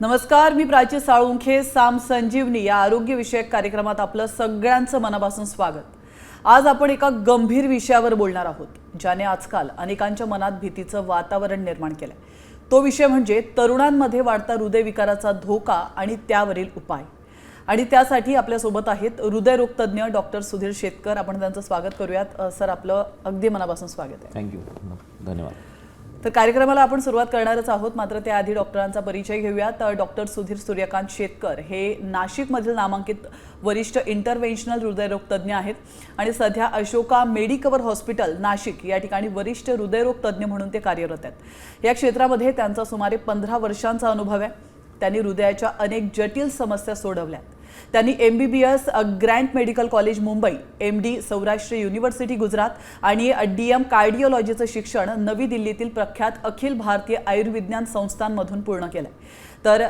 नमस्कार, मी प्राची साळुंखे. साम संजीवनी या आरोग्यविषयक कार्यक्रमात आपलं सगळ्यांचं मनापासून स्वागत. आज आपण एका गंभीर विषयावर बोलणार आहोत, ज्याने आजकाल अनेकांच्या मनात भीतीचं वातावरण निर्माण केलंय. तो विषय म्हणजे तरुणांमध्ये वाढता हृदयविकाराचा धोका आणि त्यावरील उपाय. आणि त्यासाठी आपल्यासोबत आहेत हृदयरोग तज्ज्ञ डॉक्टर सुधीर शेतकर. आपण त्यांचं स्वागत करूयात. सर, आपलं अगदी मनापासून स्वागत आहे. थँक्यू, धन्यवाद. तर कार्यक्रमाला आपण सुरुवात करणारच आहोत, मात्र त्याआधी डॉक्टरांचा परिचय घेऊयात. डॉक्टर सुधीर सूर्यकांत शेतकर हे नाशिकमधील नामांकित वरिष्ठ इंटरव्हेन्शनल हृदयरोग तज्ज्ञ आहेत आणि सध्या अशोका मेडिकवर हॉस्पिटल नाशिक या ठिकाणी वरिष्ठ हृदयरोग तज्ज्ञ म्हणून ते कार्यरत आहेत. या क्षेत्रामध्ये त्यांचा सुमारे 15 वर्षांचा अनुभव आहे. त्यांनी हृदयाच्या अनेक जटिल समस्या सोडवल्यात. त्यांनी MBBS Grant medical college Mumbai, MD Saurashtra university Gujarat आणि DM कार्डिओलॉजीचं शिक्षण नवी दिल्लीतील प्रख्यात अखिल भारतीय आयुर्विज्ञान संस्थांमधून पूर्ण केलंय. तर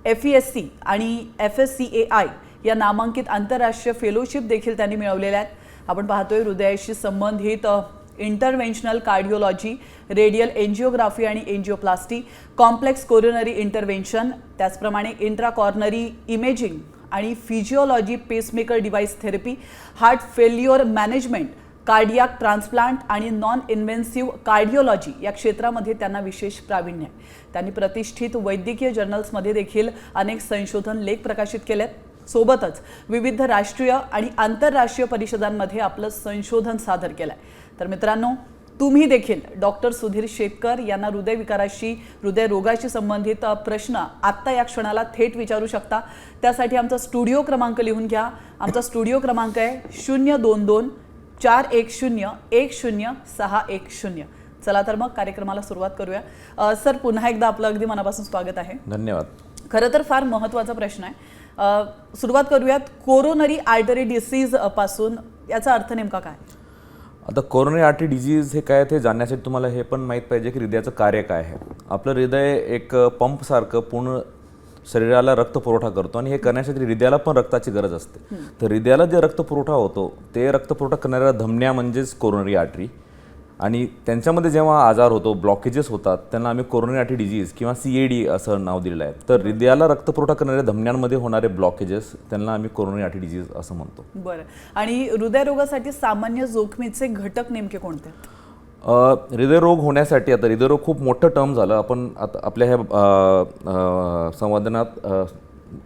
FESC आणि FSCAI या नामांकित आंतरराष्ट्रीय फेलोशिप देखील त्यांनी मिळवलेल्या आहेत. आपण पाहतोय हृदयाशी संबंधित इंटरव्हेन्शनल कार्डिओलॉजी, रेडियल एंजिओग्राफी आणि एंजिओप्लास्टी, कॉम्प्लेक्स कोरोनरी इंटरव्हेन्शन, त्याचप्रमाणे इंट्राकॉर्नरी इमेजिंग आणि physiology, pacemaker device therapy, heart failure management, cardiac transplant आणि नॉन इन्व्हेन्सिव्ह कार्डिओलॉजी या क्षेत्रामध्ये त्यांना विशेष प्रावीण्य आहे. त्यांनी प्रतिष्ठित वैद्यकीय जर्नल्समध्ये देखील अनेक संशोधन लेख प्रकाशित केलेत. सोबतच विविध राष्ट्रीय आणि आंतरराष्ट्रीय परिषदांमध्ये आपलं संशोधन सादर केलंय. तर मित्रांनो, तुम्ही देखील डॉक्टर सुधीर शेतकर यांना हृदयविकाराशी, हृदयरोगाशी संबंधित प्रश्न आत्ता या क्षणाला थेट विचारू शकता. त्यासाठी आमचा स्टुडिओ क्रमांक लिहून घ्या. आमचा स्टुडिओ क्रमांक आहे 022 410 1060. चला तर मग कार्यक्रमाला सुरुवात करूया. सर, पुन्हा एकदा आपलं अगदी मनापासून स्वागत आहे. धन्यवाद. खरं तर फार महत्त्वाचा प्रश्न आहे. सुरुवात करूयात कोरोनरी आर्टरी डिसीज पासून. याचा अर्थ नेमका काय? आता कोरोनरी आर्टरी डिजीज हे काय ते जाणण्यासाठी तुम्हाला हे पण माहीत पाहिजे की हृदयाचं कार्य काय आहे. आपलं हृदय एक पंपसारखं पूर्ण शरीराला रक्तपुरवठा करतो आणि हे करण्यासाठी हृदयाला पण रक्ताची गरज असते. तर हृदयाला जे रक्तपुरवठा होतो ते रक्तपुरवठा करणाऱ्या धमन्या म्हणजेच कोरोनरी आर्टरी, आणि त्यांच्यामध्ये जेव्हा आजार होतो, ब्लॉकेजेस होतात, त्यांना आम्ही कोरोनरी आर्टरी डिजीज किंवा CAD असं नाव दिलेलं आहे. तर हृदयाला रक्तपुरवठा करणाऱ्या धमन्यांमध्ये होणारे ब्लॉकेजेस त्यांना आम्ही कोरोनरी आर्टरी डिजीज असं म्हणतो. बरं. आणि हृदयरोगासाठी सामान्य जोखमीचे घटक नेमके कोणते? हृदयरोग होण्यासाठी, आता हृदयरोग खूप मोठं टर्म झालं. आपण आता आपल्या ह्या संवादनात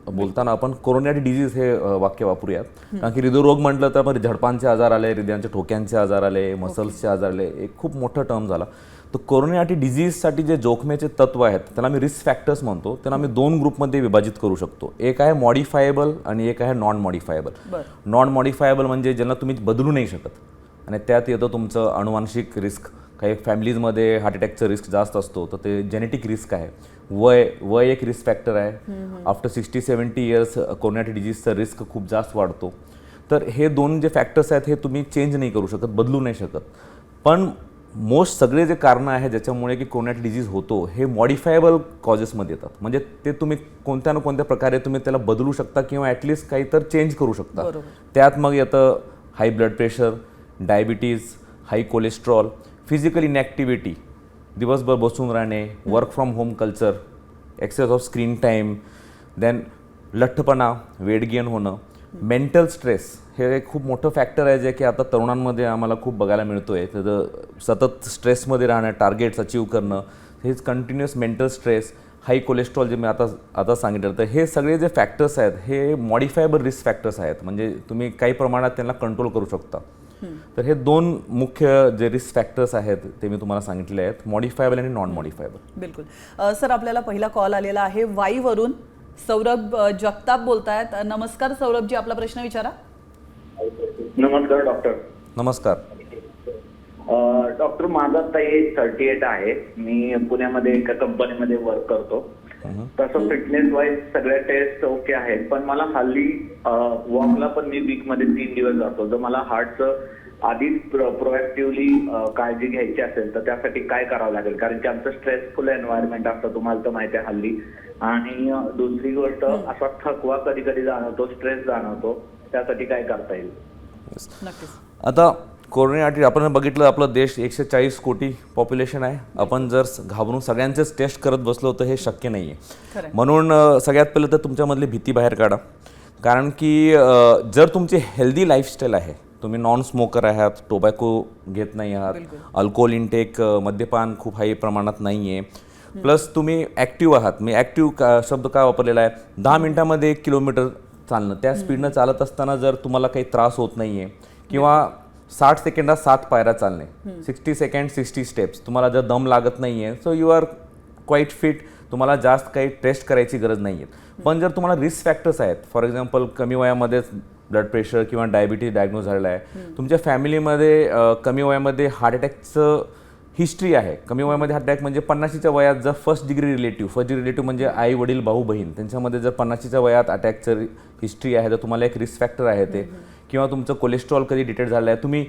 बोलताना आपण कोरोनरी डिजीज हे वाक्य वापरूयात. कारण की हृदयरोग म्हटलं तर आपण झडपांचे आजार आले, हृदयांच्या ठोक्यांचे आजार आले, मसल्सचे आजार आले, एक खूप मोठं टर्म झाला. तर कोरोनरी आर्टरी डिजीजसाठी जे जोखमेचे तत्व आहेत त्याला आम्ही रिस्क फॅक्टर्स म्हणतो. त्यांना आम्ही 2 ग्रुपमध्ये विभाजित करू शकतो. एक आहे मॉडिफायबल आणि एक आहे नॉन मॉडिफायबल. नॉन मॉडिफायबल म्हणजे ज्यांना तुम्ही बदलू नाही शकत, आणि त्यात येतं तुमचं अनुवांशिक रिस्क. काही फॅमिलीजमध्ये हार्ट अटॅकचं रिस्क जास्त असतो, तर ते जेनेटिक रिस्क आहे. वय एक रिस्क फॅक्टर आहे. आफ्टर 60-70 इयर्स कोरोनरी डिजीजचा रिस्क खूप जास्त वाढतो. तर हे 2 जे फॅक्टर्स आहेत हे तुम्ही चेंज नाही करू शकत, बदलू नाही शकत. पण मोस्ट सगळे जे कारणं आहेत ज्याच्यामुळे की कोरोनरी डिजीज होतो हे मॉडिफायबल कॉजेसमध्ये येतात. म्हणजे ते तुम्ही कोणत्या ना कोणत्या प्रकारे तुम्ही त्याला बदलू शकता किंवा ॲटलिस्ट काही तर चेंज करू शकता. त्यात मग येतं high blood pressure, diabetes, high cholesterol, physical inactivity, दिवसभर बसून राहणे, work from home culture, excess of screen time, then लठ्ठपणा, वेट गेन होणं, मेंटल स्ट्रेस हे एक खूप मोठं फॅक्टर आहे जे की आता तरुणांमध्ये आम्हाला खूप बघायला मिळतो आहे. तर सतत स्ट्रेसमध्ये राहणं, टार्गेट्स अचीव करणं, हेच कंटिन्युअस मेंटल स्ट्रेस, हाय कोलेस्ट्रॉल जे मी आता सांगितलं. तर हे सगळे जे फॅक्टर्स आहेत हे मॉडिफायबल रिस्क फॅक्टर्स आहेत. म्हणजे तुम्ही काही प्रमाणात त्यांना कंट्रोल करू शकता. तर हे 2 मुख्य जे रिस्क फॅक्टर्स आहेत ते मी तुम्हाला सांगितले आहेत, मॉडिफायबल आणि नॉन मॉडिफायबल. बिलकुल. सर, आपल्याला पहिला कॉल आलेला आहे वाईवरून. सौरभ जगताप बोलतायत. नमस्कार सौरभजी, आपला प्रश्न विचारा. नमस्कार डॉक्टर. नमस्कार डॉक्टर, माझा आता एज 38 आहे. मी पुण्यामध्ये एका कंपनीमध्ये वर्क करतो. तसं फिटनेस वाईज सगळ्या टेस्ट ओके आहेत, पण मला हल्ली वॉकला पण मी वीकमध्ये 3 दिवस जातो. जर मला हार्टचं आधीच प्रोएक्टिव्हली काळजी घ्यायची असेल तर त्यासाठी काय करावं लागेल? कारण की आमचं स्ट्रेसफुल एन्व्हायरमेंट असतं, तुम्हाला तर माहिती आहे हल्ली. आणि दुसरी गोष्ट, असा थकवा कधी कधी जाणवतो, स्ट्रेस जाणवतो, त्यासाठी काय करता येईल? आता कोरोनासाठी आपण बघितलं आपलं देश 140 कोटी पॉप्युलेशन आहे. आपण जर घाबरून सगळ्यांचेच टेस्ट करत बसलो तर हे शक्य नाही आहे. म्हणून सगळ्यात पहिलं तर तुमच्यामधली भीती बाहेर काढा. कारण की जर तुमची हेल्दी लाईफस्टाईल आहे, तुम्ही नॉन स्मोकर आहात, टोबॅको घेत नाही आहात, अल्कोहोल इनटेक मद्यपान खूप हाई प्रमाणात नाही आहे, प्लस तुम्ही ॲक्टिव्ह आहात. मी ॲक्टिव्ह शब्द का वापरलेला आहे, 10 मिनिटामध्ये 1 किलोमीटर चालणं, त्या स्पीडनं चालत असताना जर तुम्हाला काही त्रास होत नाही आहे किंवा 60 सेकंदात 7 पायऱ्या चालणे, 60 सेकंड 60 स्टेप्स, तुम्हाला जर दम लागत नाही आहे, so you are quite fit, तुम्हाला जास्त काही टेस्ट करायची गरज नाही आहे. पण जर तुम्हाला रिस्क फॅक्टर्स आहेत, फॉर एक्झाम्पल कमी वयामध्येच ब्लड प्रेशर किंवा डायबिटीज डायग्नोज झालेला आहे, तुमच्या फॅमिलीमध्ये कमी वयामध्ये हार्ट अटॅकचं हिस्ट्री आहे, कमी वयामध्ये हार्ट अटॅक म्हणजे 50च्या वयात जर फर्स्ट डिग्री रिलेटिव्ह म्हणजे आई वडील भाऊ बहीण त्यांच्यामध्ये जर 50च्या वयात अटॅकचं हिस्ट्री आहे तर तुम्हाला एक रिस्क फॅक्टर आहे ते. किंवा तुमचं कोलेस्ट्रॉल कधी डिटेक्ट झालं आहे, तुम्ही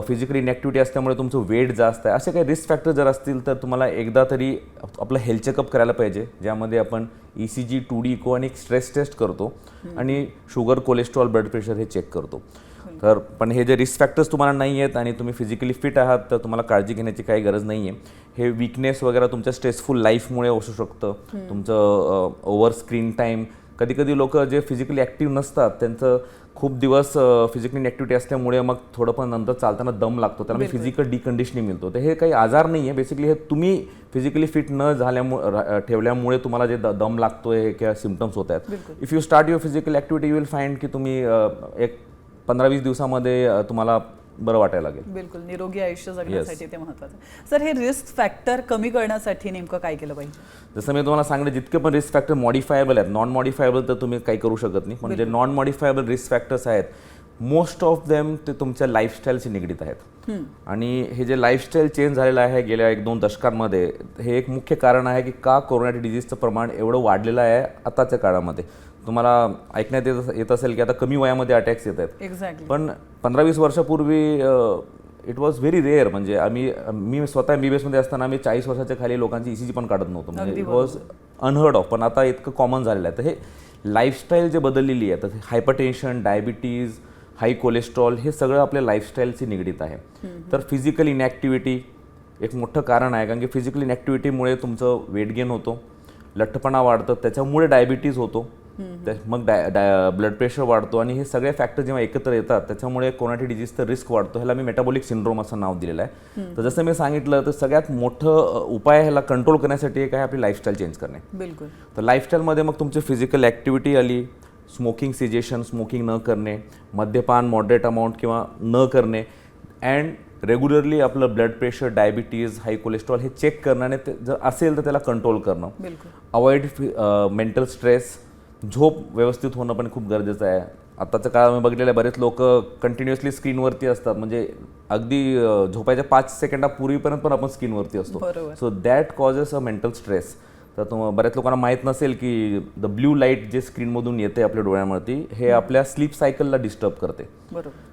फिजिकली इनॅक्टिव्हिटी असल्यामुळे तुमचं वेट जास्त आहे, असे काही रिस्क फॅक्टर जर असतील तर तुम्हाला एकदा तरी आपलं हेल्थ चेकअप करायला पाहिजे, ज्यामध्ये आपण ECG 2D इको आणि एक स्ट्रेस टेस्ट करतो आणि शुगर कोलेस्ट्रॉल ब्लड प्रेशर हे चेक करतो. तर पण हे जे रिस्क फॅक्टर्स तुम्हाला नाही आहेत आणि तुम्ही फिजिकली फिट आहात तर तुम्हाला काळजी घेण्याची काही गरज नाही आहे. हे वीकनेस वगैरे तुमच्या स्ट्रेसफुल लाईफमुळे असू शकतं, तुमचं ओव्हर स्क्रीन टाईम. कधी कधी लोक जे फिजिकली ॲक्टिव्ह नसतात त्यांचं खूप दिवस फिजिकली इनॅक्टिव्हिटी असल्यामुळे मग थोडं पण नंतर चालताना दम लागतो, त्याला फिजिकल डिकंडिशनिंग मिळतो. तर हे काही आजार नाही आहे, बेसिकली हे तुम्ही फिजिकली फिट न ठेवल्यामुळे तुम्हाला जे दम लागतोय किंवा सिम्पटम्स होत आहेत. If you start your physical activity you will find की तुम्ही एक 15-20 दिवसामध्ये तुम्हाला बरं वाटायला लागेल. बिलकुल, निरोगी आयुष्य जगण्यासाठी ते महत्त्वाचं. सर, हे रिस्क फॅक्टर कमी करण्यासाठी नेमकं काय केलं पाहिजे? जसं मी तुम्हाला सांगितलं, जितके पण रिस्क फॅक्टर मॉडिफायबल आहेत, नॉन मॉडिफायबल तर तुम्ही काही करू शकत नाही, पण जे नॉन मॉडिफायबल रिस्क फॅक्टर्स आहेत मोस्ट ऑफ देम ते तुमच्या लाईफस्टाईलशी निगडीत आहेत. आणि हे जे लाईफस्टाईल चेंज झालेलं आहे गेल्या 1-2 दशकांमध्ये, हे एक मुख्य कारण आहे की का कोरोना डिजीजचं प्रमाण एवढं वाढलेलं आहे आताच्या काळामध्ये. तुम्हाला ऐकण्यात येत असेल की आता कमी वयामध्ये अटॅक्स येत आहेत. एक्झॅक्टली. पण 15-20 वर्षापूर्वी इट वॉज व्हेरी रेअर. म्हणजे मी स्वतः MBBS मध्ये असताना आम्ही 40 वर्षाच्या खाली लोकांची ECG पण काढत नव्हतो, म्हणजे इट वॉज अनहर्ड ऑफ. पण आता इतकं कॉमन झालेलं आहे. तर हे लाईफस्टाईल जे बदललेली आहे, तर हायपरटेन्शन, डायबिटीज, हाय कोलेस्ट्रॉल हे सगळं आपल्या लाईफस्टाईलशी निगडीत आहे. तर फिजिकल इनॅक्टिव्हिटी एक मोठं कारण आहे, कारण की फिजिकल इनॅक्टिव्हिटीमुळे तुमचं वेट गेन होतो, लठ्ठपणा वाढतं, त्याच्यामुळे डायबिटीज होतो, मग ब्लड प्रेशर वाढतो. आणि हे सगळे फॅक्टर जेव्हा एकत्र येतात त्याच्यामुळे कोरोना डिजीजचं रिस्क वाढतो. ह्याला मी मेटाबॉलिक सिंड्रोम असं नाव दिलेलं आहे. तर जसं मी सांगितलं, तर सगळ्यात मोठं उपाय ह्याला कंट्रोल करण्यासाठी एक आहे आपली लाईफस्टाईल चेंज करणे. बिलकुल. तर लाईफस्टाईलमध्ये मग तुमची फिजिकल ॲक्टिव्हिटी आली, स्मोकिंग सिजेशन, स्मोकिंग न करणे, मद्यपान मॉडरेट अमाऊंट किंवा न करणे, अँड रेग्युलरली आपलं blood pressure, diabetes, high cholesterol हे चेक करणं आणि ते जर असेल तर त्याला कंट्रोल करणं. अवॉइड मेंटल स्ट्रेस, झोप व्यवस्थित होणं पण खूप गरजेचं आहे. आताच्या काळामध्ये बघितलेलं आहे, बरेच लोक कंटिन्युअसली स्क्रीनवरती असतात, म्हणजे अगदी झोपायच्या 5 सेकंदापूर्वीपर्यंत पण आपण स्क्रीनवरती असतो. So that causes a mental stress. तर बऱ्याच लोकांना माहीत नसेल की द ब्ल्यू लाईट जे स्क्रीनमधून येते आपल्या डोळ्यावरती, हे आपल्या स्लीप सायकलला डिस्टर्ब करते.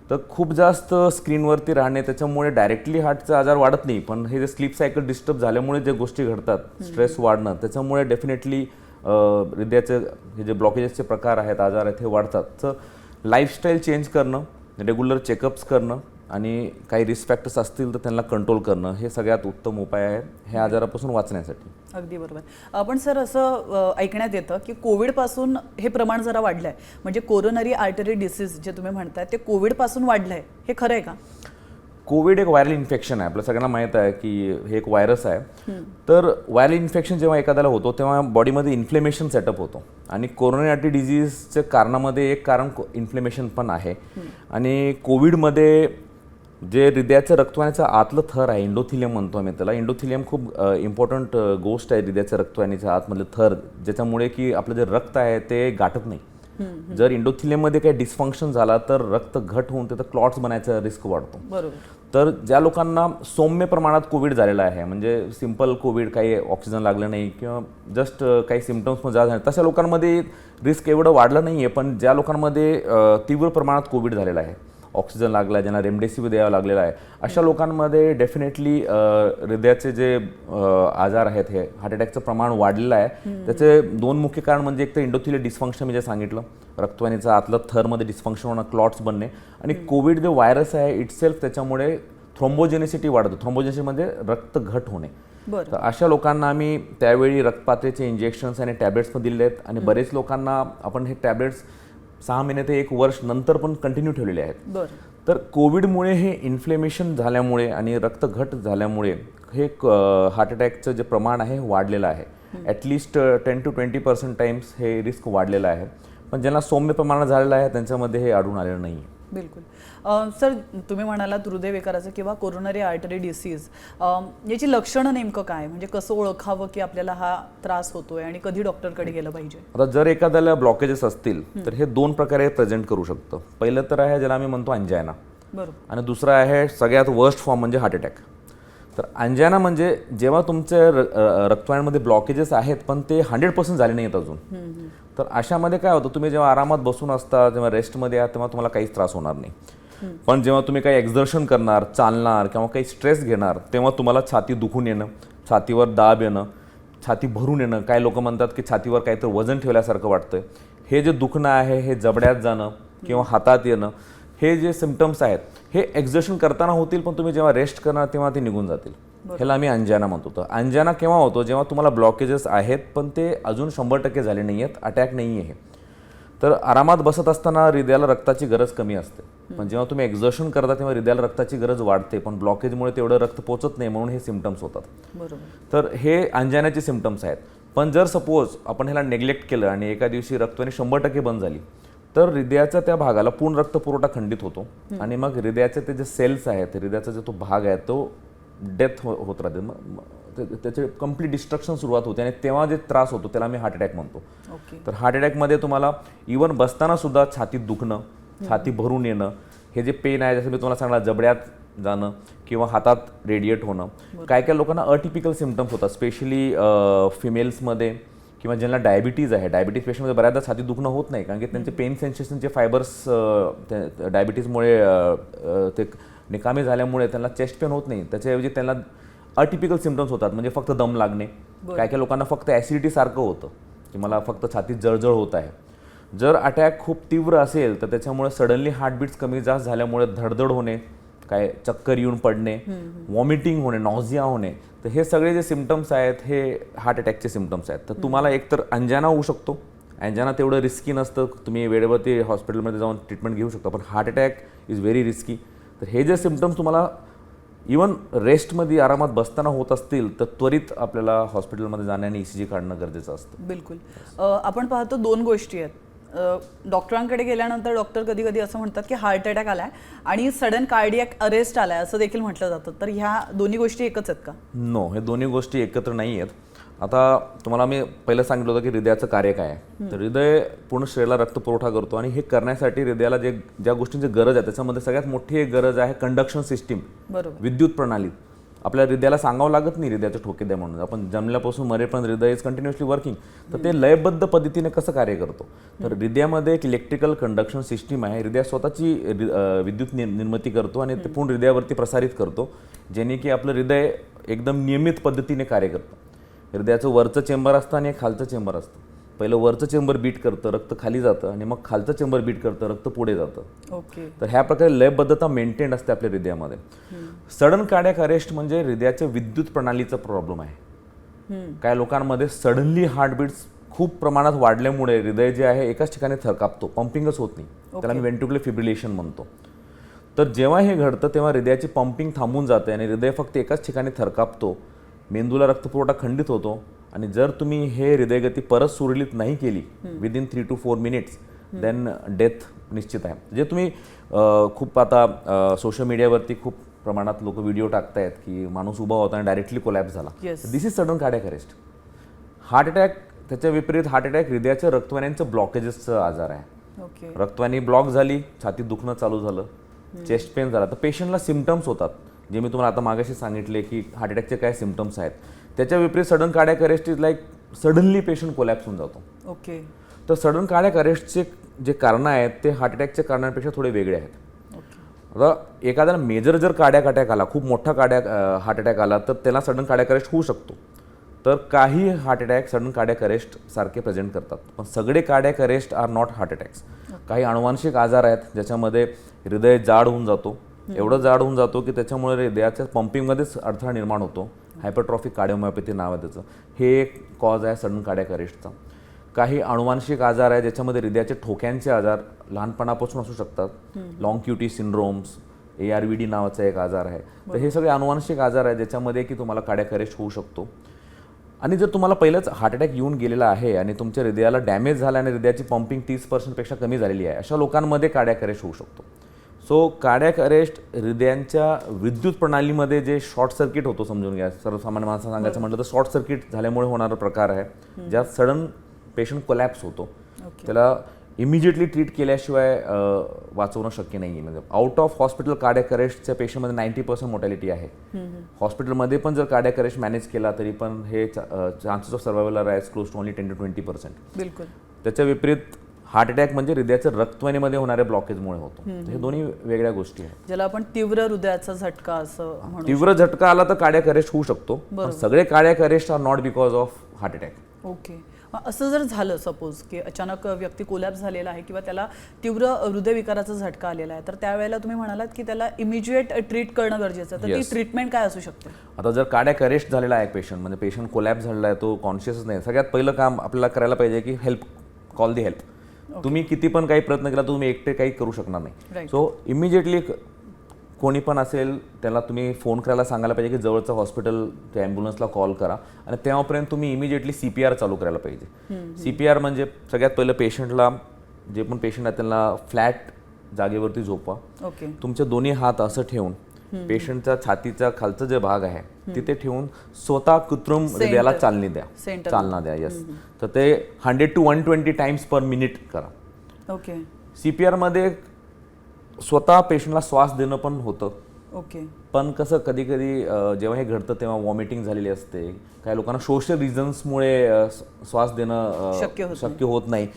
तर खूप जास्त स्क्रीनवरती राहणे त्याच्यामुळे डायरेक्टली हार्टचा आजार वाढत नाही, पण हे जे स्लीप सायकल डिस्टर्ब झाल्यामुळे जे गोष्टी घडतात, स्ट्रेस वाढणं, त्याच्यामुळे डेफिनेटली हृदयाचे हे जे ब्लॉकेजेसचे प्रकार आहेत, आजार आहेत, हे वाढतात. तर लाईफस्टाईल चेंज करणं, रेग्युलर चेकअप्स करणं आणि काही रिस्क फॅक्टर्स असतील तर त्यांना कंट्रोल करणं हे सगळ्यात उत्तम उपाय आहे हे आजारापासून वाचण्यासाठी. अगदी बरोबर. पण सर, असं ऐकण्यात येतं की कोविडपासून हे प्रमाण जरा वाढलं आहे, म्हणजे कोरोनरी आर्टरी डिसीज जे तुम्ही म्हणताय ते कोविडपासून वाढलं आहे, हे खरं आहे का? कोविड एक व्हायरल इन्फेक्शन आहे, आपल्या सगळ्यांना माहीत आहे की हे एक व्हायरस आहे. तर व्हायरल इन्फेक्शन जेव्हा एखाद्याला होतो तेव्हा बॉडीमध्ये इन्फ्लेमेशन सेटअप होतो, आणि कोरोनारी डिजीजच्या कारणामध्ये एक कारण इन्फ्लेमेशन पण आहे. आणि कोविडमध्ये जे हृदयाचं रक्तवाहिनीचं आतलं थर आहे, इंडोथिलियम म्हणतो आम्ही त्याला. इंडोथिलियम खूप इम्पॉर्टंट गोष्ट आहे हृदयाच्या रक्तवाहिनीच्या आतमधलं थर, ज्याच्यामुळे की आपलं जे रक्त आहे ते गाठत नाही. जर इंडोथिलियममध्ये काही डिस्फंक्शन झाला तर रक्त घट होऊन तिथं क्लॉट्स बनायचा रिस्क वाढतो. तर ज्या लोकांना सौम्य प्रमाणात कोविड झालेला आहे, म्हणजे सिंपल कोविड, काही ऑक्सिजन लागलं नाही किंवा जस्ट काही सिम्पटम्स झाले, तशा लोकांमध्ये रिस्क एवढं वाढलं नाही आहे. पण ज्या लोकांमध्ये तीव्र प्रमाणात कोविड झालेला आहे, ऑक्सिजन लागला, ज्यांना रेमडेसिवीर द्यावा लागलेला आहे, अशा लोकांमध्ये डेफिनेटली हृदयाचे जे आजार आहेत, हे हार्ट अटॅकचं प्रमाण वाढलेलं आहे. त्याचे दोन मुख्य कारण म्हणजे एक तर इंडोथिलियल डिस्फंक्शन मी जे सांगितलं, रक्तवाहिनीचं आतलं थरमध्ये डिस्फंक्शन होणं, क्लॉट्स बनणे, आणि कोविड जे व्हायरस आहे इटसेल्फ त्याच्यामुळे थ्रोम्बोजेनिसिटी वाढतो. थ्रोम्बोजेनिसिटी म्हणजे रक्त घट होणे. तर अशा लोकांना आम्ही त्यावेळी रक्तपातळीचे इंजेक्शन्स आणि टॅब्लेट्स पण दिलेले आहेत, आणि बरेच लोकांना आपण हे टॅब्लेट्स 6 महिने ते 1 वर्ष नंतर पण कंटिन्यू ठेवलेले आहेत. तर कोविडमुळे हे इन्फ्लेमेशन झाल्यामुळे आणि रक्तघट झाल्यामुळे हे हार्ट अटॅकचं जे प्रमाण आहे वाढलेलं आहे. ॲटलिस्ट 10 to 20% टाइम्स हे रिस्क वाढलेलं आहे. पण ज्यांना सौम्य प्रमाणात झालेलं आहे त्यांच्यामध्ये हे आढळून आलेलं नाही. बिलकुल. सर, तुम्ही म्हणालात हृदयविकाराचं किंवा कोरोनरी आर्टरी डिसीज, याची लक्षणं नेमकं काय, म्हणजे कसं ओळखावं की आपल्याला हा त्रास होतोय आणि कधी डॉक्टरकडे गेलं पाहिजे? आता जर एखाद्याला ब्लॉकेजेस असतील तर हे 2 प्रकारे प्रेझेंट करू शकतं. पहिलं तर आहे ज्याला आम्ही म्हणतो अंजायना, बरोबर, आणि दुसरं आहे सगळ्यात वर्स्ट फॉर्म म्हणजे हार्ट अटॅक. तर अंजायना म्हणजे जेव्हा तुमच्या रक्तवाहिन्यांमध्ये ब्लॉकेजेस आहेत पण ते 100% झाले नाहीत अजून. तर अशामध्ये काय होतं, तुम्ही जेव्हा आरामात बसून असता, जेव्हा रेस्टमध्ये आहात, तेव्हा तुम्हाला काहीच त्रास होणार नाही. पण जेव्हा तुम्ही काही एक्झर्शन करणार, चालणार किंवा काही स्ट्रेस घेणार, तेव्हा तुम्हाला छाती दुखून येणं, छातीवर दाब येणं, छाती भरून येणं, काही लोक म्हणतात की छातीवर काहीतरी वजन ठेवल्यासारखं वाटतं, हे जे दुखणं आहे हे जबड्यात जाणं किंवा हातात येणं, हे जे सिम्पटम्स आहेत हे एक्झर्शन करताना होतील, पण तुम्ही जेव्हा रेस्ट करणार तेव्हा ते निघून जातील. ह्याला आम्ही अंजाना म्हणतो. तर अंजाना केव्हा होतो, जेव्हा तुम्हाला ब्लॉकेजेस आहेत पण ते अजून 100% झाले नाही आहेत, अटॅक नाही आहे. तर आरामात बसत असताना हृदयाला रक्ताची गरज कमी असते, पण जेव्हा तुम्ही एक्झर्शन करता तेव्हा हृदयाला रक्ताची गरज वाढते, पण ब्लॉकेजमुळे तेवढं रक्त पोचत नाही, म्हणून हे सिम्पटम्स होतात. बरोबर. तर हे अंजानाचे सिम्पटम्स आहेत. पण जर सपोज आपण ह्याला नेग्लेक्ट केलं आणि एका दिवशी रक्तवाहिनी 100% बंद झाली, तर हृदयाच्या त्या भागाला पूर्ण रक्तपुरवठा खंडित होतो, आणि मग हृदयाचे ते जे सेल्स आहेत, हृदयाचा जो तो भाग आहे तो डेथ होत राहते, त्याचे कम्प्लीट डिस्ट्रक्शन सुरुवात होते, आणि तेव्हा जे त्रास होतो त्याला आम्ही हार्ट अटॅक म्हणतो. तर हार्ट अटॅकमध्ये तुम्हाला इवन बसताना सुद्धा छातीत दुखणं, छाती भरून येणं, हे जे पेन आहे, जसं मी तुम्हाला सांगला, जबड्यात जाणं किंवा हातात रेडिएट होणं, काय काय लोकांना अटिपिकल सिम्पटम्स होतात, स्पेशली फिमेल्समध्ये किंवा ज्यांना डायबिटीज आहे. डायबिटीज पेशंटमध्ये बऱ्याचदा छाती दुखणं होत नाही, कारण की त्यांचे पेन सेन्सेशनचे फायबर्स डायबिटीजमुळे ते निकामी झाल्यामुळे त्यांना चेस्ट पेन होत नाही, त्याच्याऐवजी त्यांना अटिपिकल सिम्पटम्स होतात, म्हणजे फक्त दम लागणे. काय काय लोकांना फक्त ॲसिडिटी सारखं होतं की मला फक्त छातीत जळजळ होत आहे. जर अटॅक खूप तीव्र असेल तर त्याच्यामुळे सडनली हार्टबीट्स कमी जास्त झाल्यामुळे धडधड होणे, काय चक्कर येऊन पडणे, वॉमिटिंग होणे, नॉझिया होणे, तर हे सगळे जे सिम्पटम्स आहेत हे हार्ट अटॅकचे सिम्पटम्स आहेत. तर तुम्हाला एकतर अंजाना होऊ शकतो, अंजाना तेवढं रिस्की नसतं, तुम्ही वेळेवरती हॉस्पिटलमध्ये जाऊन ट्रीटमेंट घेऊ शकता, पण heart attack is very risky. तर हे जे सिम्पटम्स तुम्हाला इवन रेस्टमध्ये आरामात बसताना होत असतील तर त्वरित आपल्याला हॉस्पिटलमध्ये जाण्याने ECG काढणं गरजेचं असतं. बिलकुल. आपण पाहतो 2 गोष्टी आहेत. डॉक्टरांकडे गेल्यानंतर डॉक्टर कधी कधी असं म्हणतात की हार्ट अटॅक आलाय आणि सडन कार्डियक अरेस्ट आलाय असं देखील म्हटलं जातं. तर ह्या दोन्ही गोष्टी एकच आहेत का? नो, हे दोन्ही गोष्टी एकत्र नाही आहेत. आता तुम्हाला मी पहिलं सांगितलं होतं की हृदयाचं कार्य काय आहे. तर हृदय पूर्ण शरीराला रक्तपुरवठा करतो, आणि हे करण्यासाठी हृदयाला ज्या गोष्टींची गरज आहे त्याच्यामध्ये सगळ्यात मोठी एक गरज आहे कंडक्शन सिस्टीम, विद्युत प्रणाली. आपल्या हृदयाला सांगावं लागत नाही हृदयाचे ठोके द्या म्हणून, आपण जन्मल्यापासून मरेपर्यंत हृदय इज कंटिन्युअसली वर्किंग. तर ते लयबद्ध पद्धतीने कसं कार्य करतो, तर हृदयामध्ये एक इलेक्ट्रिकल कंडक्शन सिस्टीम आहे. हृदय स्वतःची विद्युत निर्मिती करतो आणि ते पूर्ण हृदयावरती प्रसारित करतो, जेणे की आपलं हृदय एकदम नियमित पद्धतीने कार्य करतं. हृदयाचं वरचं चेंबर असतं आणि एक खालचं चेंबर असतं. पहिलं वरचं चेंबर बीट करतं, रक्त खाली जातं, आणि मग खालचं चेंबर बीट करतं, रक्त पुढे जातं. तर ह्या प्रकारे लयबद्धता मेंटेन असते आपल्या हृदयामध्ये. सडन कार्डियक अरेस्ट म्हणजे हृदयाच्या विद्युत प्रणालीचा प्रॉब्लेम आहे. काय लोकांमध्ये सडनली हार्टबीट्स खूप प्रमाणात वाढल्यामुळे हृदय जे आहे एकाच ठिकाणी थरकापतो, पंपिंगच होत नाही, त्याला मी व्हेंट्रिक्युलर फिब्रिलेशन म्हणतो. तर जेव्हा हे घडतं तेव्हा हृदयाची पंपिंग थांबून जाते आणि हृदय फक्त एकाच ठिकाणी थरकापतो, मेंदूला रक्तपुरवठा खंडित होतो, आणि जर तुम्ही हे हृदयगती परत सुरळीत नाही केली within 3 to 4 minutes then death निश्चित आहे. जे तुम्ही खूप आता सोशल मीडियावरती खूप प्रमाणात लोक व्हिडिओ टाकतायत की माणूस उभा होता आणि डायरेक्टली कोलॅप्स झाला, this is sudden cardiac arrest. Heart attack त्याच्या विपरीत हार्ट अटॅक हृदयाच्या रक्तवाहिन्यांचं ब्लॉकेजेसचा आजार आहे. रक्तवाहिनी ब्लॉक झाली, छातीत दुखणं चालू झालं, चेस्ट पेन झाला, तर पेशंटला सिम्पटम्स होतात जे मी तुम्हाला आता मागाशी सांगितले की हार्ट अटॅकचे काय सिम्पटम्स आहेत. त्याच्या विपरीत sudden cardiac arrest is like suddenly patient collapse होऊन जातो. तर सडन कार्डियक अरेस्टचे जे कारणं आहेत ते हार्ट अटॅकच्या कारणांपेक्षा थोडे वेगळे आहेत. आता एखाद्याला मेजर जर कार्डियाक अटॅक आला, खूप मोठा हार्ट अटॅक आला, तर त्याला सडन कार्डियाक अरेस्ट होऊ शकतो. तर काही heart attack sudden cardiac arrest सारखे प्रेझेंट करतात, पण सगळे cardiac arrest are not heart attacks. काही अनुवांशिक आजार आहेत ज्याच्यामध्ये हृदय जाड होऊन जातो, एवढं जाड होऊन जातो की त्याच्यामुळे हृदयाच्या पंपिंगमध्येच अडथळा निर्माण होतो. हायपरट्रॉफिक कार्डिओमायोपॅथी नाव आहे त्याचं. हे एक कॉज आहे सडन कार्डियाक अरेस्टचा. काही अनुवांशिक आजार आहे ज्याच्यामध्ये हृदयाचे ठोक्यांचे आजार लहानपणापासून असू शकतात. लॉंग क्यूटी सिंड्रोम्स, ARVD नावाचा एक आजार आहे. तर हे सगळे अनुवांशिक आजार आहे ज्याच्यामध्ये की तुम्हाला कार्डियाक अरेस्ट होऊ शकतो. आणि जर तुम्हाला पहिलंच हार्ट अटॅक येऊन गेलेला आहे आणि तुमच्या हृदयाला डॅमेज झाला आणि हृदयाची पंपिंग 30% कमी झालेली आहे, अशा लोकांमध्ये कार्डियाक अरेस्ट होऊ शकतो. सो कार्डियाक अरेस्ट हृदयांच्या विद्युत प्रणालीमध्ये जे शॉर्ट सर्किट होतो, समजून घ्या, सर्वसामान्य माणसाला सांगायचं म्हटलं तर शॉर्ट सर्किट झाल्यामुळे होणारा प्रकार आहे, ज्यात सडन पेशंट कोलॅप्स होतो. त्याला इमिजिएटली ट्रीट केल्याशिवाय वाचवणं शक्य नाही आहे. म्हणजे आउट ऑफ हॉस्पिटल कार्डियाक अरेस्टच्या पेशंटमध्ये 90% मोर्टॅलिटी आहे. हॉस्पिटलमध्ये पण जर कार्डियाक अरेस्ट मॅनेज केला तरी पण हे chances of survival are as close to only 10 to 20%. बिलकुल. त्याच्या विपरीत हार्ट अटॅक म्हणजे हृदयाच्या रक्तवाहिनीमध्ये होणाऱ्या ब्लॉकेजमुळे होतो. हे दोन्ही वेगळ्या गोष्टी आहेत. ज्याला आपण तीव्र हृदयाचा झटका असं म्हणू. तीव्र झटका आला तर कार्डियाक अरेस्ट होऊ शकतो, पण सगळे cardiac arrest are not because of heart attack. Okay. असं जर झालं सपोज की अचानक व्यक्ती कोलॅप्स झालेला आहे किंवा त्याला तीव्र हृदयविकाराचा झटका आलेला आहे, तर त्यावेळेला तुम्ही म्हणालात की त्याला इमिजिएट ट्रीट करणं गरजेचं आहे. तर ती ट्रीटमेंट काय असू शकते? आता जर कार्डियाक अरेस्ट झालेला आहे पेशंट, म्हणजे पेशंट कोलॅप्स झालेला आहे, तो कॉन्शियसच नाही, सगळ्यात पहिलं काम आपल्याला करायला पाहिजे की हेल्प, कॉल दी हेल्प. तुम्ही किती पण काही प्रयत्न केला तुम्ही एकटे काही करू शकणार नाही. सो इमिजिएटली कोणी पण असेल त्याला तुम्ही फोन करायला सांगायला पाहिजे की जवळचं हॉस्पिटल त्या ॲम्ब्युलन्सला कॉल करा, आणि तेव्हापर्यंत तुम्ही इमिजिएटली CPR चालू करायला पाहिजे. CPR म्हणजे सगळ्यात पहिलं पेशंटला, जे पण पेशंट आहे त्यांना फ्लॅट जागेवरती झोपवा. तुमचे दोन्ही हात असं ठेवून पेशंटच्या छातीचा खालचा जे भाग आहे तिथे ठेवून स्वतः कृत्रिम हृदयाला चालना द्या. येस. तर ते 100 to 120 टाइम्स पर मिनिट करा. CPR मध्ये स्वतः पेशंटला श्वास देणं पण होतं. पण कसं कधी कधी जेव्हा हे घडतं तेव्हा वॉमिटिंग झालेली असते, काही लोकांना सोशल रिझन्समुळे श्वास देणं शक्य होत नाही,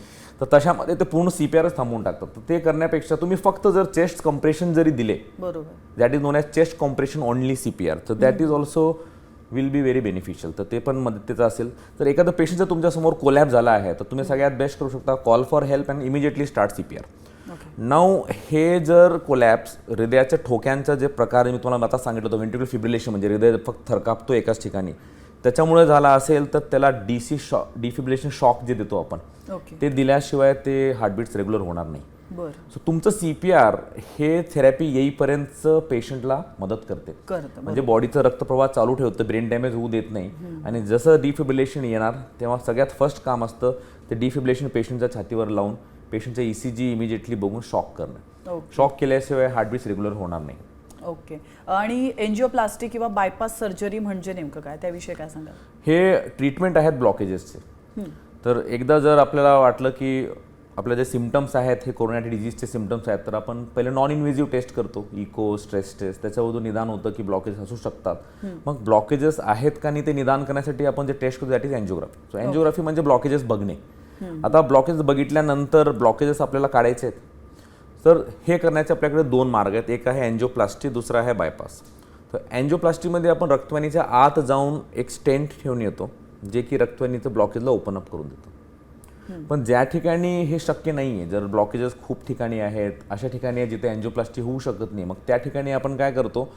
तर तशामध्ये ते पूर्ण CPRच थांबवून टाकतात. तर ते करण्यापेक्षा तुम्ही फक्त जर चेस्ट कम्प्रेशन जरी दिले, that is non as chest compression only CPR, तर that is also will be very beneficial. तर ते पण मदतीचं असेल. तर एखादा पेशंट जर तुमच्यासमोर कोलॅप्स झाला आहे तर तुम्ही सगळ्यात बेस्ट करू शकता call for help and immediately start CPR. Now हे जर कोलॅप्स हृदयाच्या ठोक्यांचा जे प्रकार मी तुम्हाला आता सांगितलं होतं, व्हेंट्रिक्युलर फिब्रिलेशन म्हणजे हृदय फक्त थरकापतो एकाच ठिकाणी, त्याच्यामुळे झाला असेल तर त्याला डिफिब्रिलेशन शॉक जे देतो आपण, ते दिल्याशिवाय ते हार्टबीट्स रेग्युलर होणार नाही. सो तुमचं CPR हे थेरपी येईपर्यंत पेशंटला मदत करते, म्हणजे बॉडीचं रक्तप्रवाह चालू ठेवतं, ब्रेन डॅमेज होऊ देत नाही. आणि जसं डिफिब्रिलेशन येणार तेव्हा सगळ्यात फर्स्ट काम असतं ते डिफिब्रिलेशन पेशंटच्या छातीवर लावून पेशंटचा ECG इमिजिएटली बघून शॉक करणं. शॉक केल्याशिवाय हार्टबीट्स रेग्युलर होणार नाही. ओके. आणि एन्जिओप्लास्टी किंवा बायपास सर्जरी म्हणजे नेमकं काय, त्याविषयी काय सांगाल? हे ट्रीटमेंट आहेत ब्लॉकेजेसचे. तर एकदा जर आपल्याला वाटलं की आपले जे सिम्पटम्स आहेत हे कोरोनारी डिजीजचे सिम्पटम्स आहेत, तर आपण पहिले नॉन इन्व्हेजिव्ह टेस्ट करतो, इको, स्ट्रेस टेस्ट, त्याच्यावरून निदान होतं की ब्लॉकेज असू शकतात. मग ब्लॉकेजेस आहेत का नाही ते निदान करण्यासाठी आपण जे टेस्ट करतो that is angiography. So angiography म्हणजे ब्लॉकेजेस बघणे. आता ब्लॉकेज बघितल्यानंतर ब्लॉकेजेस आपल्याला काढायचे आहेत, तर हे करण्याचे आपल्याकडे 2 मार्ग आहेत. एक आहे एन्जिओप्लास्टी, दुसरा आहे बायपास. तर एन्जिओप्लास्टीमध्ये आपण रक्तवाहिनीच्या आत जाऊन एक स्टेंट ठेवून येतो, जे की रक्तवाहिनीचं ब्लॉकेजला ओपन अप करून देतो. पण ज्या ठिकाणी हे शक्य नाही आहे, जर ब्लॉकेजेस खूप ठिकाणी आहेत, अशा ठिकाणी आहे जिथे एन्जिओप्लास्टी होऊ शकत नाही, मग त्या ठिकाणी आपण काय करतो,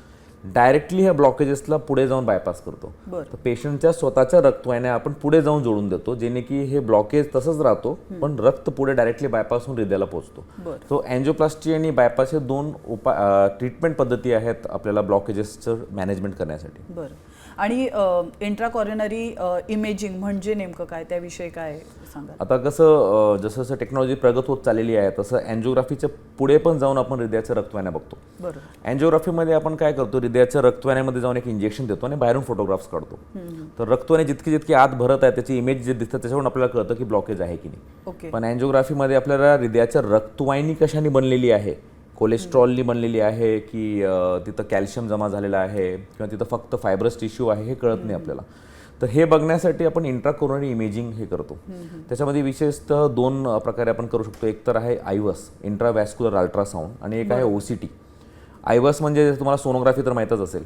डायरेक्टली ह्या ब्लॉकेजेसला पुढे जाऊन बायपास करतो. तर पेशंटच्या स्वतःच्या रक्तवाहिन्या आपण पुढे जाऊन जोडून देतो, जेणे की हे ब्लॉकेज तसंच राहतो पण रक्त पुढे डायरेक्टली बायपास होऊन हृदयाला पोहोचतो. सो एन्जिओप्लास्टी आणि बायपास हे 2 ट्रीटमेंट पद्धती आहेत आपल्याला ब्लॉकेजेसचं मॅनेजमेंट करण्यासाठी. आणि इंट्राकॉर्नरी इमेजिंग म्हणजे नेमकं काय, त्याविषयी काय सांगा? आता कसं जसं जसं टेक्नॉलॉजी प्रगत होत चाललेली आहे तसं एन्जिओग्राफीच्या पुढे पण जाऊन आपण हृदयाच्या रक्तवाहिन्या बघतो. एन्जिओग्राफीमध्ये आपण काय करतो, हृदयाच्या रक्तवाहिन्यामध्ये जाऊन एक इंजेक्शन देतो आणि बाहेरून फोटोग्राफ्स काढतो. तर रक्तवाहिनी जितकी आत भरत आहे त्याची इमेज जे दिसतात त्याच्यावरून आपल्याला कळतं की ब्लॉकेज आहे की नाही. पण एन्जिओग्राफीमध्ये आपल्याला हृदयाच्या रक्तवाहिनी कशाने बनलेली आहे, कोलेस्ट्रॉलनी बनलेली आहे की तिथं कॅल्शियम जमा झालेला आहे किंवा तिथं फक्त फायब्रस टिश्यू आहे हे कळत नाही आपल्याला. तर हे बघण्यासाठी आपण इंट्राकोरोनरी इमेजिंग हे करतो. त्याच्यामध्ये विशेषतः 2 प्रकारे आपण करू शकतो. एक तर आहे IVUS, इंट्राव्हॅस्क्युलर अल्ट्रासाऊंड, आणि एक आहे OCT. आयवस म्हणजे तुम्हाला सोनोग्राफी तर माहीतच असेल.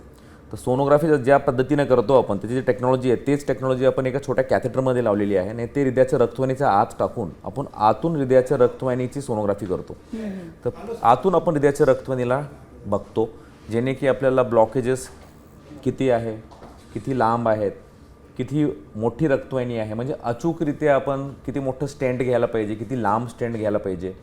तर सोनोग्राफी ज्या पद्धतीने करतो आपण, त्याची जी टेक्नॉलॉजी आहे तेच टेक्नॉलॉजी आपण एका छोट्या कॅथेटरमध्ये लावलेली आहे आणि ते हृदयाच्या रक्तवाहिनीच्या आत टाकून आपण आतून हृदयाच्या रक्तवाहिनीची सोनोग्राफी करतो. तर आतून आपण हृदयाच्या रक्तवाहिनीला बघतो, जेणे की आपल्याला ब्लॉकेजेस किती आहे, किती लांब आहेत, किती मोठी रक्तवाहिनी आहे, म्हणजे अचूकरित्या आपण किती मोठं स्टेंट घ्यायला पाहिजे, किती लांब स्टेंट घ्यायला पाहिजे,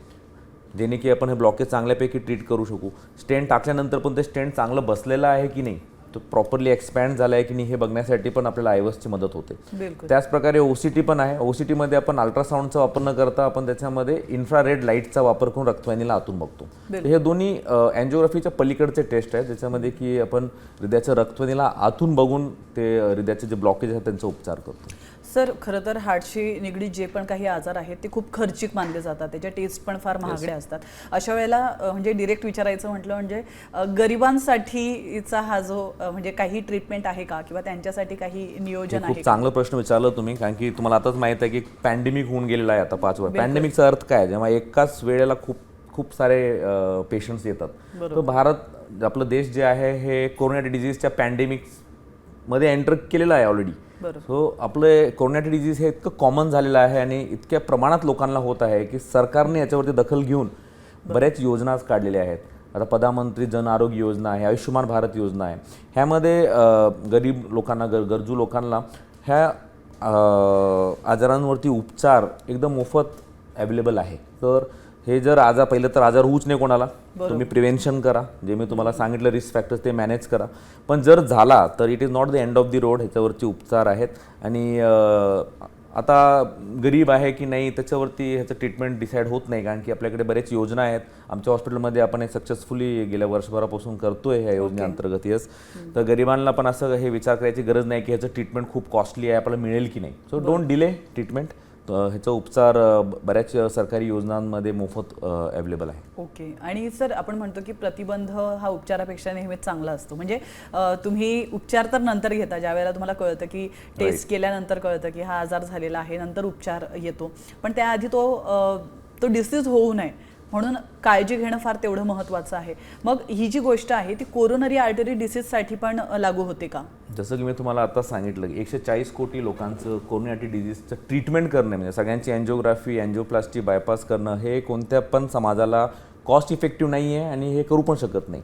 जेणे की आपण हे ब्लॉकेज चांगल्यापैकी ट्रीट करू शकू. स्टेंट टाकल्यानंतर पण ते स्टेंट चांगलं बसलेलं आहे की नाही, तो प्रॉपरली एक्सपॅन्ड झाला आहे की नाही हे बघण्यासाठी पण आपल्याला आयवसची मदत होते. बिलकुल. त्याचप्रकारे OCT पण आहे. OCTमध्ये आपण अल्ट्रासाऊंडचा वापर न करता आपण त्याच्यामध्ये इन्फ्रारेड लाईटचा वापर करून रक्तवाहिनीला आतून बघतो. तर हे दोन्ही अँजिओग्राफीच्या पलीकडचे टेस्ट आहेत, ज्याच्यामध्ये की आपण हृदयाच्या रक्तवाहिनीला आतून बघून ते हृदयाचे जे ब्लॉकेज आहेत त्यांचा उपचार करतो. सर, खरं तर हार्टशी निगडीत जे पण काही आजार आहेत ते खूप खर्चिक मानले जातात, त्याच्या टेस्ट पण फार महागड्या असतात. अशा वेळेला म्हणजे डिरेक्ट विचारायचं म्हटलं म्हणजे गरिबांसाठीचा हा जो म्हणजे काही ट्रीटमेंट आहे का, किंवा त्यांच्यासाठी काही नियोजन आहे खूप चांगला प्रश्न विचारला तुम्ही, कारण की तुम्हाला आताच माहित आहे की पॅन्डेमिक होऊन गेलेला आहे आता 5 वर्ष. पॅन्डेमिकचा अर्थ काय, जेव्हा एकाच वेळेला खूप सारे पेशंट्स येतात. तर भारत, आपलं देश जे आहे हे कोरोना डिजीजच्या पॅन्डेमिकमध्ये एंटर केलेला आहे ऑलरेडी. सो आपले कोरोना डिजीज हे इतकं कॉमन झालेलं आहे आणि इतक्या प्रमाणात लोकांना होत आहे की सरकारने याच्यावरती दखल घेऊन बऱ्याच योजना काढलेल्या आहेत. आता प्रधानमंत्री जन आरोग्य योजना आहे, आयुष्यमान भारत योजना आहे. ह्यामध्ये गरीब लोकांना, गरजू लोकांना ह्या आजारांवरती उपचार एकदम मोफत अवेलेबल आहे. तर हे जर पहिलं तर आजार होऊच नाही कोणाला, तुम्ही प्रिव्हेन्शन करा, जे मी तुम्हाला सांगितलं रिस्क फॅक्टर्स ते मॅनेज करा. पण जर झाला तर it is not the end of the road, ह्याच्यावरती उपचार आहेत. आणि आता गरीब आहे की नाही त्याच्यावरती ह्याचं ट्रीटमेंट डिसाईड होत नाही, कारण की आपल्याकडे बरेच योजना आहेत. आमच्या हॉस्पिटलमध्ये आपण हे सक्सेसफुली गेल्या वर्षभरापासून करतोय ह्या योजनेअंतर्गत. येस, तर गरिबांना पण असं हे विचार करायची गरज नाही की ह्याचं ट्रीटमेंट खूप कॉस्टली आहे, आपल्याला मिळेल की नाही. So don't delay treatment. ह्याचा उपचार बऱ्याच सरकारी योजनांमध्ये मोफत अवेलेबल आहे. ओके. आणि सर, आपण म्हणतो की प्रतिबंध हा उपचारापेक्षा नेहमीच चांगला असतो. म्हणजे तुम्ही उपचार तर नंतर घेता, ज्या वेळेला तुम्हाला कळतं की टेस्ट केल्यानंतर कळतं की हा आजार झालेला आहे, नंतर उपचार येतो. पण त्याआधी तो डिसीज होऊ नये म्हणून काळजी घेणं फार तेवढं महत्त्वाचं आहे. मग ही जी गोष्ट आहे ती कोरोनरी आर्टरी डिसीजसाठी पण लागू होते का? जसं की मी तुम्हाला आता सांगितलं की 140 कोटी लोकांचं कोरोनरी डिसीजचं ट्रीटमेंट करणं, म्हणजे सगळ्यांची अँजिओग्राफी, अँजिओप्लास्टी, बायपास करणं हे कोणत्या पण समाजाला कॉस्ट इफेक्टिव्ह नाही आहे आणि हे करू पण शकत नाही.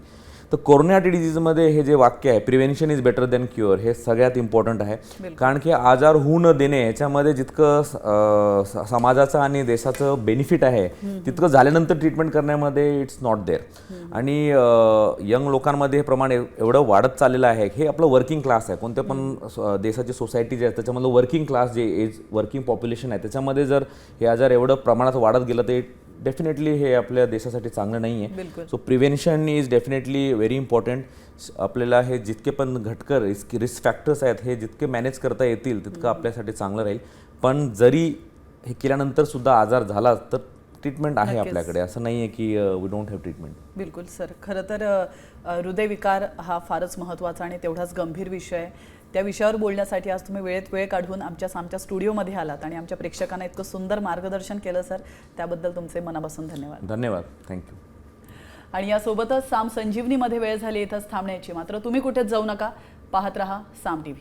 तर कोरोनरी डिजीजमध्ये हे जे वाक्य आहे, prevention is better than cure, हे सगळ्यात इम्पॉर्टंट आहे. कारण की आजार होऊ न देणे याच्यामध्ये जितकं समाजाचं आणि देशाचं बेनिफिट आहे तितकं झाल्यानंतर ट्रीटमेंट करण्यामध्ये इट्स नॉट देअर. आणि यंग लोकांमध्ये हे प्रमाण एवढं वाढत चाललेलं आहे. हे आपलं वर्किंग क्लास आहे. कोणत्या पण देशाची सोसायटी जी आहे त्याच्यामधलं वर्किंग क्लास जे एज वर्किंग पॉप्युलेशन आहे त्याच्यामध्ये जर हे आजार एवढं प्रमाणात वाढत गेलं तर डेफिनेटली हे आपल्या देशासाठी चांगलं नाही आहे. So prevention is definitely very important. आपल्याला हे जितके पण घटकर रिस्क फॅक्टर्स आहेत हे जितके मॅनेज करता येतील तितकं आपल्यासाठी चांगलं राहील. पण जरी हे केल्यानंतर सुद्धा आजार झाला तर ट्रीटमेंट आहे आपल्याकडे, असं नाही आहे की वी डोंट हॅव ट्रीटमेंट. बिलकुल सर. खरं तर हृदयविकार हा फारच महत्त्वाचा आणि तेवढाच गंभीर विषय आहे. त्या विषयावर बोलण्यासाठी आज तुम्ही वेळ काढून आमच्या स्टुडिओमध्ये आलात आणि आमच्या प्रेक्षकांना इतकं सुंदर मार्गदर्शन केलं सर, त्याबद्दल तुमचे मनापासून धन्यवाद. धन्यवाद, थँक्यू. आणि यासोबतच साम संजीवनीमध्ये वेळ झाली इथंच थांबण्याची. मात्र तुम्ही कुठेच जाऊ नका, पाहत रहा साम TV.